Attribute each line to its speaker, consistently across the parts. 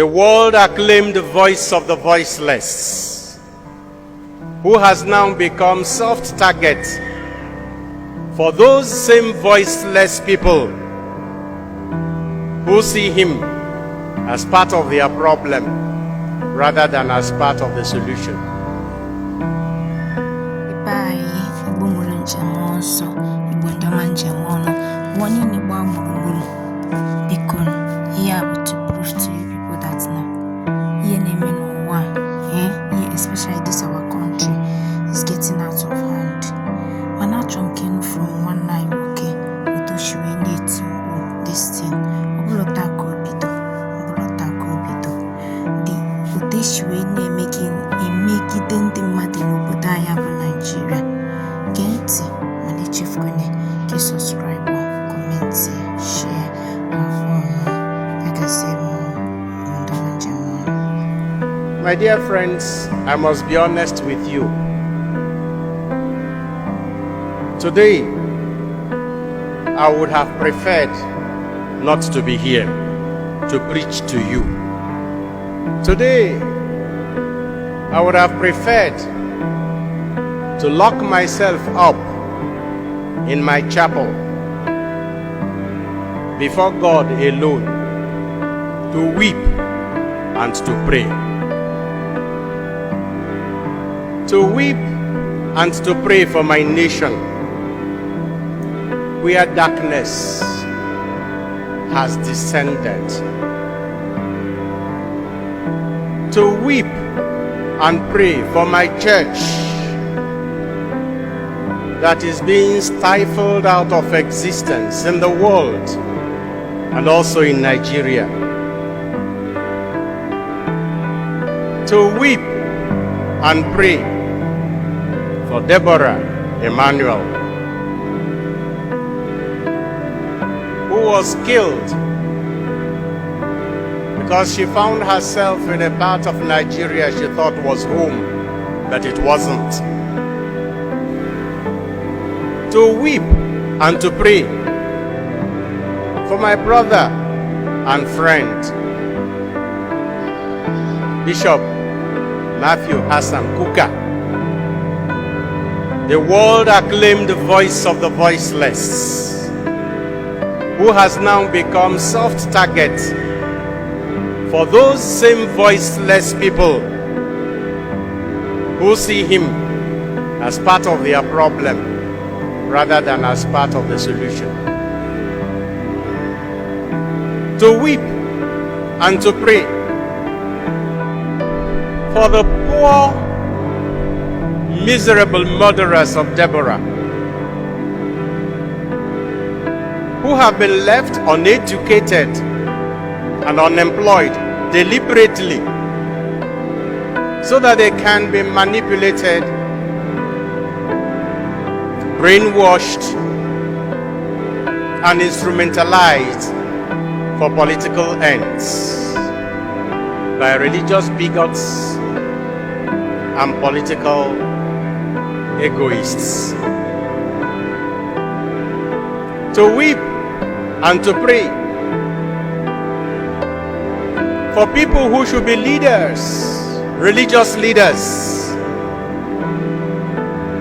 Speaker 1: world acclaimed voice of the voiceless, who has now become soft target for those same voiceless people who see him as part of their problem rather than as part of the solution.
Speaker 2: Especially this our country is getting out of hand. When I chunking from one night, okay, we do she need to this thing. The this way making then the madin but I have Nigeria. Get manage if can subscribe, comment, share, like I said.
Speaker 1: My dear friends, I must be honest with you. Today, I would have preferred not to be here to preach to you. Today, I would have preferred to lock myself up in my chapel before God alone, to weep and to pray. To weep and to pray for my nation, where darkness has descended. To weep and pray for my church that is being stifled out of existence in the world and also in Nigeria. To weep and pray for Deborah Emmanuel, who was killed because she found herself in a part of Nigeria she thought was home, but it wasn't. To weep and to pray for my brother and friend, Bishop Matthew Hassan Kuka, the world-acclaimed voice of the voiceless, who has now become soft target for those same voiceless people who see him as part of their problem rather than as part of the solution. To weep and to pray for the poor, miserable murderers of Deborah, who have been left uneducated and unemployed deliberately so that they can be manipulated, brainwashed, and instrumentalized for political ends by religious bigots and political egoists. To weep and to pray for people who should be leaders, religious leaders,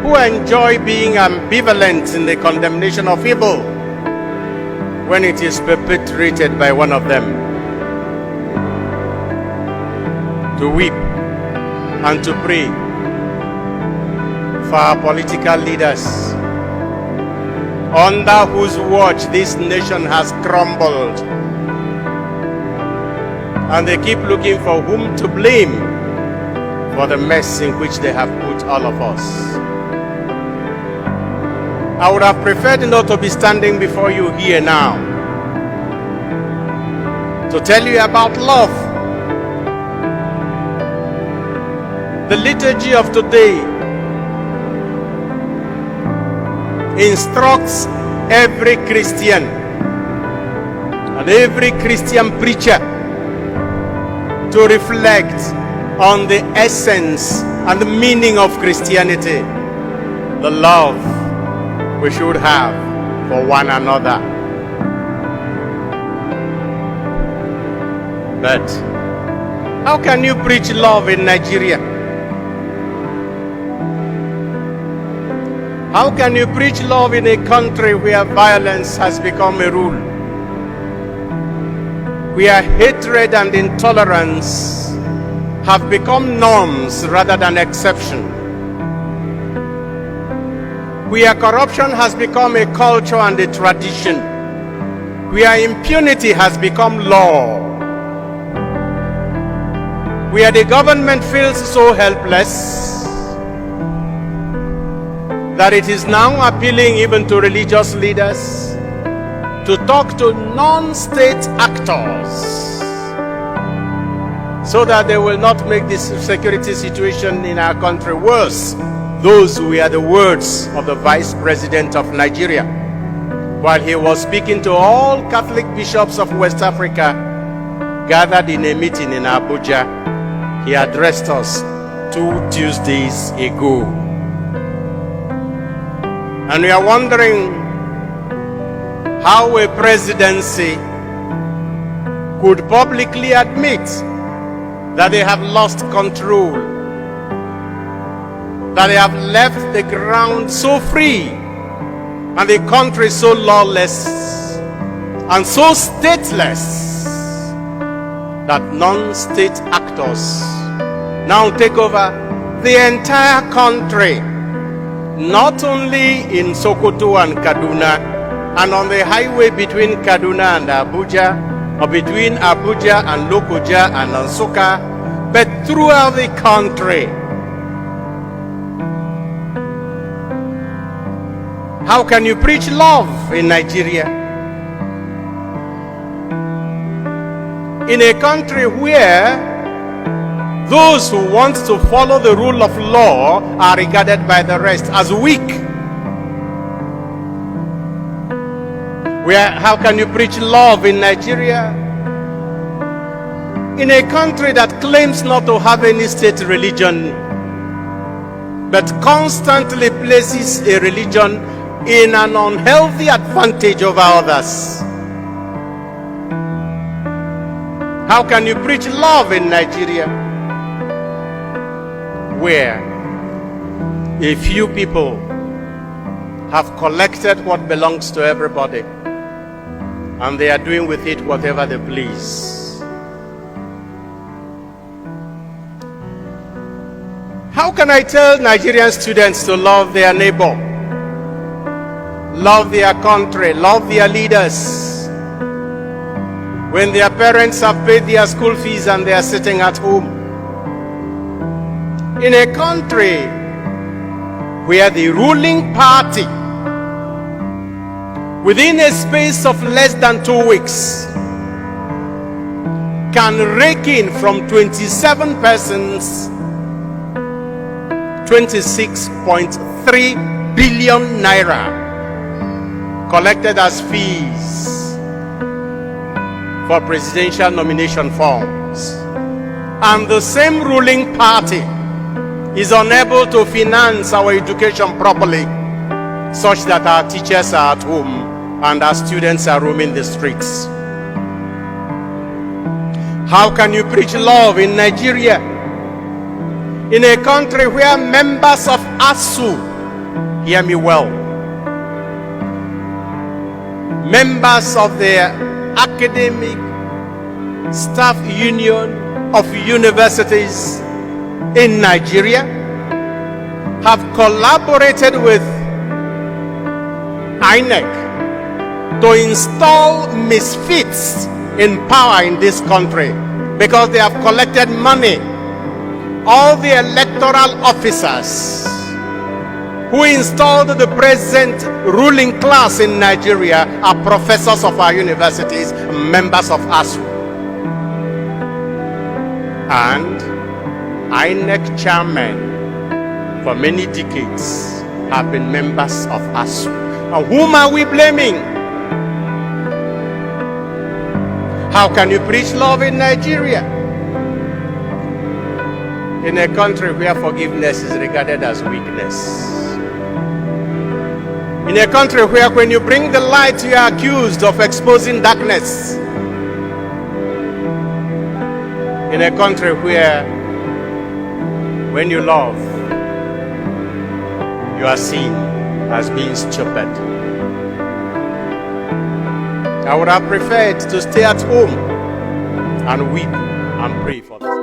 Speaker 1: who enjoy being ambivalent in the condemnation of evil when it is perpetrated by one of them. To weep and to pray for our political leaders, under whose watch this nation has crumbled, and they keep looking for whom to blame for the mess in which they have put all of us. I would have preferred not to be standing before you here now to tell you about love. The liturgy of today instructs every Christian and every Christian preacher to reflect on the essence and the meaning of Christianity, the love we should have for one another. But How can you preach love in Nigeria? How can you preach love in a country where violence has become a rule? Where hatred and intolerance have become norms rather than exception? Where corruption has become a culture and a tradition? Where impunity has become law? Where the government feels so helpless that it is now appealing even to religious leaders to talk to non-state actors so that they will not make this security situation in our country worse. Those were the words of the Vice President of Nigeria while he was speaking to all Catholic bishops of West Africa gathered in a meeting in Abuja. He addressed us 2 Tuesdays ago. And we are wondering how a presidency could publicly admit that they have lost control, that they have left the ground so free and the country so lawless and so stateless that non-state actors now take over the entire country, not only in Sokoto and Kaduna, and on the highway between Kaduna and Abuja, or between Abuja and Lokoja and Nsukka, but throughout the country. How can you preach love in Nigeria? In a country where those who want to follow the rule of law are regarded by the rest as weak. How can you preach love in Nigeria? In a country that claims not to have any state religion, but constantly places a religion in an unhealthy advantage over others. How can you preach love in Nigeria, where a few people have collected what belongs to everybody and they are doing with it whatever they please? How can I tell Nigerian students to love their neighbor, love their country, love their leaders, when their parents have paid their school fees and they are sitting at home? In a country where the ruling party, within a space of less than 2 weeks, can rake in from 27 persons 26.3 billion naira collected as fees for presidential nomination forms, and the same ruling party is unable to finance our education properly, such that our teachers are at home and our students are roaming the streets. How can you preach love in Nigeria, in a country where members of ASU, hear me well, members of the Academic Staff Union of Universities in Nigeria have collaborated with INEC to install misfits in power in this country because they have collected money. All the electoral officers who installed the present ruling class in Nigeria are professors of our universities, members of ASU. And INEC chairmen for many decades have been members of ASU. And whom are we blaming? How can you preach love in Nigeria, in a country where forgiveness is regarded as weakness? In a country where when you bring the light, you are accused of exposing darkness. in a country where when you love, you are seen as being stupid. I would have preferred to stay at home and weep and pray for this.